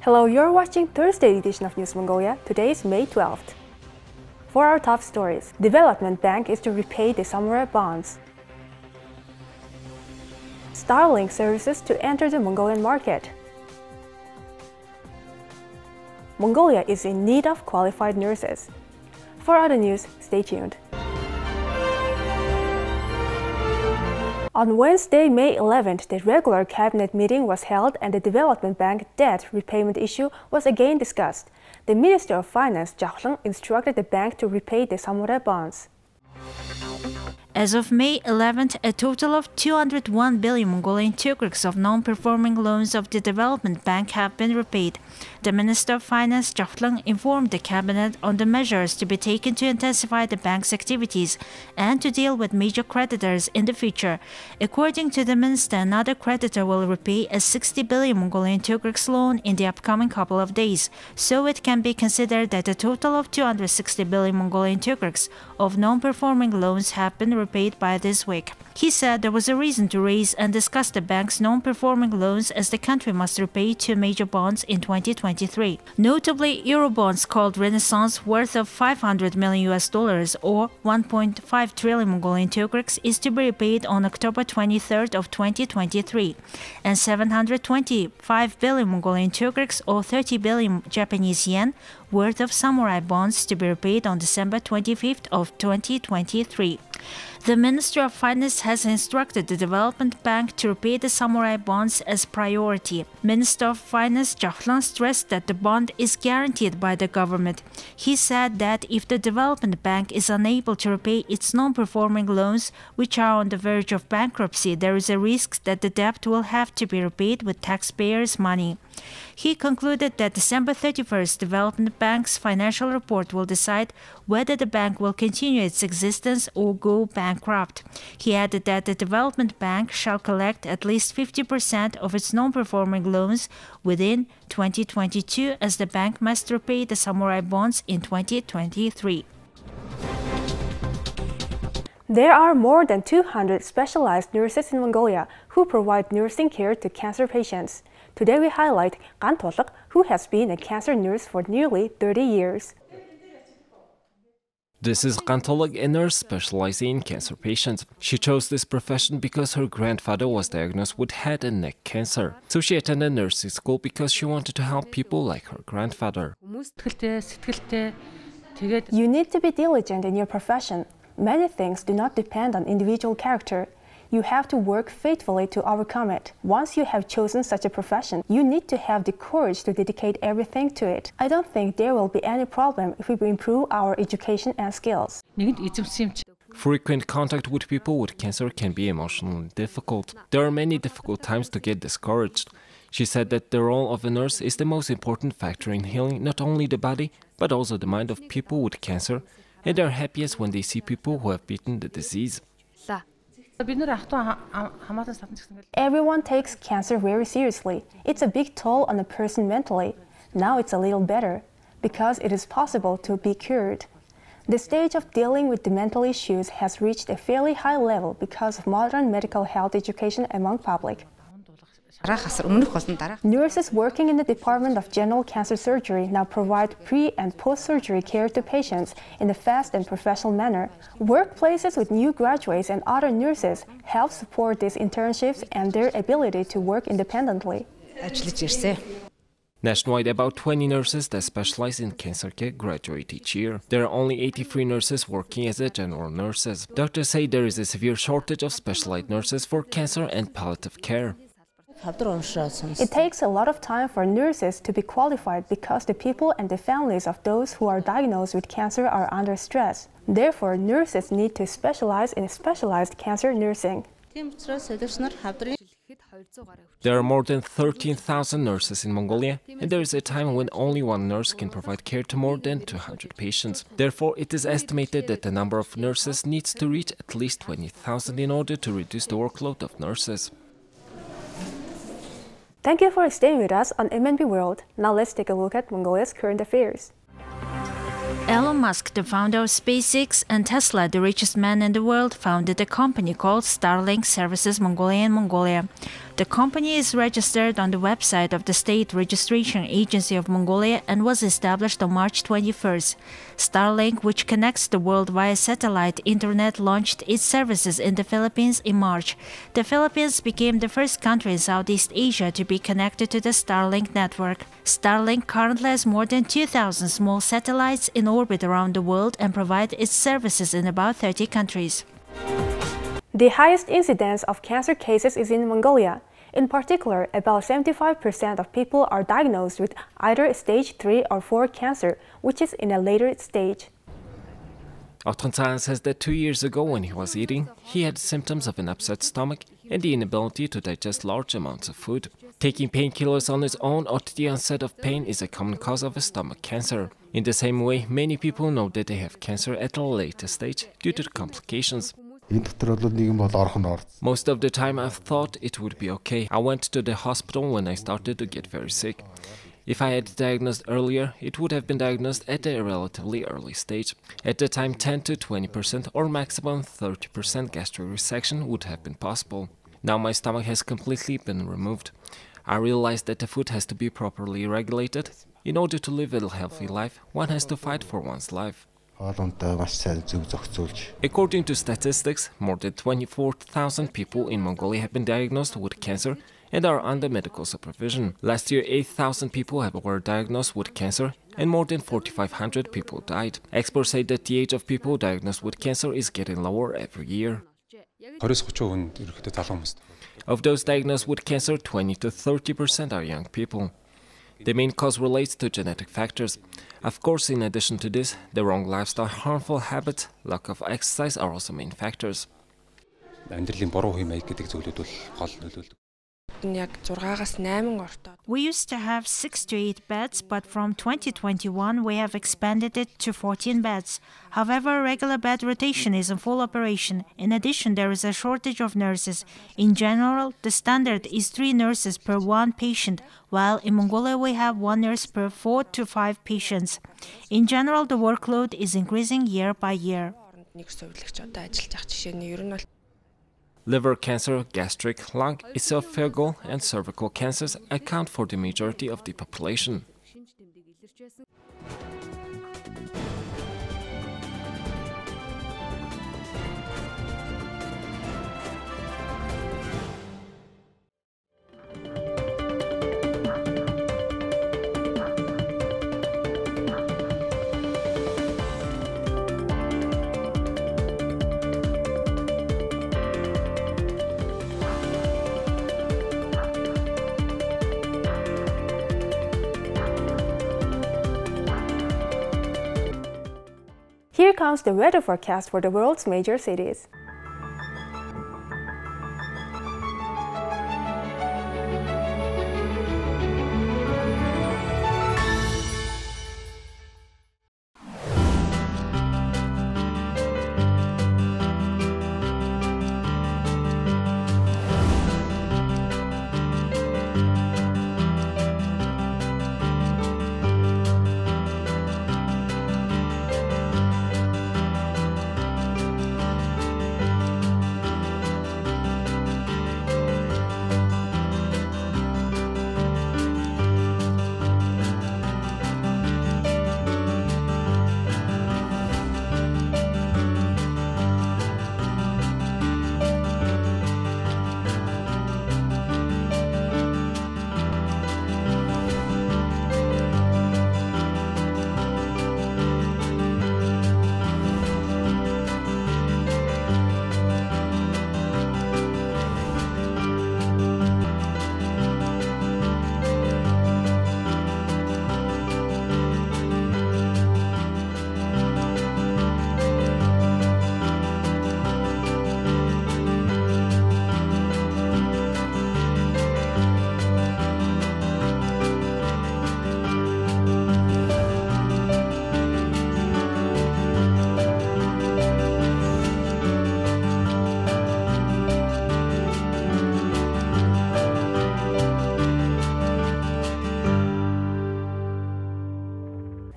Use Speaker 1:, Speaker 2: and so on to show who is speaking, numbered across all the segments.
Speaker 1: Hello, you're watching Thursday edition of News Mongolia. Today is May 12th. For our top stories, Development Bank is to repay the samurai bonds. Starlink services to enter the Mongolian market. Mongolia is in need of qualified nurses. For other news, stay tuned. On Wednesday, May 11th, the regular cabinet meeting was held and the Development Bank debt repayment issue was again discussed. The Minister of Finance, instructed the bank to repay the samurai bonds.
Speaker 2: As of May 11th, a total of 201 billion Mongolian Turkics of non-performing loans of the Development Bank have been repaid. The Minister of Finance, informed the cabinet on the measures to be taken to intensify the bank's activities and to deal with major creditors in the future. According to the minister, another creditor will repay a 60 billion Mongolian Turkics loan in the upcoming couple of days, so it can be considered that a total of 260 billion Mongolian Turkics of non-performing loans have been repaid by this week. He said there was a reason to raise and discuss the bank's non-performing loans as the country must repay two major bonds in 2023. Notably, Eurobonds called Renaissance, worth of $500 million or 1.5 trillion Mongolian Turkics, is to be repaid on October 23rd of 2023, and 725 billion Mongolian Turkics or 30 billion Japanese yen worth of samurai bonds to be repaid on December 25th of 2023. The Minister of Finance has instructed the Development Bank to repay the samurai bonds as priority. Minister of Finance stressed that the bond is guaranteed by the government. He said that if the Development Bank is unable to repay its non-performing loans, which are on the verge of bankruptcy, there is a risk that the debt will have to be repaid with taxpayers' money. He concluded that December 31st Development Bank's financial report will decide whether the bank will continue its existence or go bankrupt. He added that the Development Bank shall collect at least 50% of its non-performing loans within 2022, as the bank must repay the samurai bonds in 2023.
Speaker 1: There are more than 200 specialized nurses in Mongolia who provide nursing care to cancer patients. Today we highlight Gantolok, who has been a cancer nurse for nearly 30 years.
Speaker 3: This is Gantolok, a nurse specializing in cancer patients. She chose this profession because her grandfather was diagnosed with head and neck cancer. So she attended nursing school because she wanted to help people like her grandfather.
Speaker 1: You need to be diligent in your profession. Many things do not depend on individual character. You have to work faithfully to overcome it. Once you have chosen such a profession, you need to have the courage to dedicate everything to it. I don't think there will be any problem if we improve our education and skills.
Speaker 3: Frequent contact with people with cancer can be emotionally difficult. There are many difficult times to get discouraged. She said that the role of a nurse is the most important factor in healing not only the body, but also the mind of people with cancer, and they are happiest when they see people who have beaten the disease.
Speaker 1: Everyone takes cancer very seriously. It's a big toll on a person mentally. Now it's a little better, because it is possible to be cured. The stage of dealing with the mental issues has reached a fairly high level because of modern medical health education among public. Nurses working in the Department of General Cancer Surgery now provide pre- and post-surgery care to patients in a fast and professional manner. Workplaces with new graduates and other nurses help support these internships and their ability to work independently.
Speaker 3: Nationwide, about 20 nurses that specialize in cancer care graduate each year. There are only 83 nurses working as general nurses. Doctors say there is a severe shortage of specialized nurses for cancer and palliative care.
Speaker 1: It takes a lot of time for nurses to be qualified because the people and the families of those who are diagnosed with cancer are under stress. Therefore, nurses need to specialize in specialized cancer nursing.
Speaker 3: There are more than 13,000 nurses in Mongolia, and there is a time when only one nurse can provide care to more than 200 patients. Therefore, it is estimated that the number of nurses needs to reach at least 20,000 in order to reduce the workload of nurses.
Speaker 1: Thank you for staying with us on MNB World. Now let's take a look at Mongolia's current affairs.
Speaker 2: Elon Musk, the founder of SpaceX, and Tesla, the richest man in the world, founded a company called Starlink Services Mongolia in Mongolia. The company is registered on the website of the State Registration Agency of Mongolia and was established on March 21st. Starlink, which connects the world via satellite internet, launched its services in the Philippines in March. The Philippines became the first country in Southeast Asia to be connected to the Starlink network. Starlink currently has more than 2,000 small satellites in orbit around the world and provides its services in about 30 countries.
Speaker 1: The highest incidence of cancer cases is in Mongolia. In particular, about 75% of people are diagnosed with either stage 3 or 4 cancer, which is in a later stage.
Speaker 3: Akhtanshan says that 2 years ago when he was eating, he had symptoms of an upset stomach and the inability to digest large amounts of food. Taking painkillers on its own or to the onset of pain is a common cause of a stomach cancer. In the same way, many people know that they have cancer at a later stage due to the complications. Most of the time I thought it would be okay. I went to the hospital when I started to get very sick. If I had diagnosed earlier, it would have been diagnosed at a relatively early stage. At the time, 10 to 20% or maximum 30% gastric resection would have been possible. Now my stomach has completely been removed. I realized that the food has to be properly regulated. In order to live a healthy life, one has to fight for one's life. According to statistics, more than 24,000 people in Mongolia have been diagnosed with cancer and are under medical supervision. Last year, 8,000 people were diagnosed with cancer and more than 4,500 people died. Experts say that the age of people diagnosed with cancer is getting lower every year. Of those diagnosed with cancer, 20 to 30% are young people. The main cause relates to genetic factors. Of course, in addition to this, the wrong lifestyle, harmful habits, lack of exercise are also main factors.
Speaker 2: We used to have 6 to 8 beds, but from 2021 we have expanded it to 14 beds. However, regular bed rotation is in full operation. In addition, there is a shortage of nurses. In general, the standard is 3 nurses per 1 patient, while in Mongolia we have 1 nurse per 4 to 5 patients. In general, the workload is increasing year by year.
Speaker 3: Liver cancer, gastric, lung, esophageal and cervical cancers account for the majority of the population.
Speaker 1: Here comes the weather forecast for the world's major cities.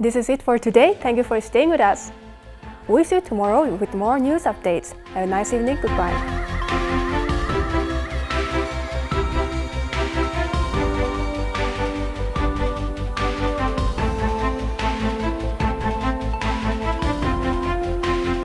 Speaker 1: This is it for today. Thank you for staying with us. We'll see you tomorrow with more news updates. Have a nice evening. Goodbye.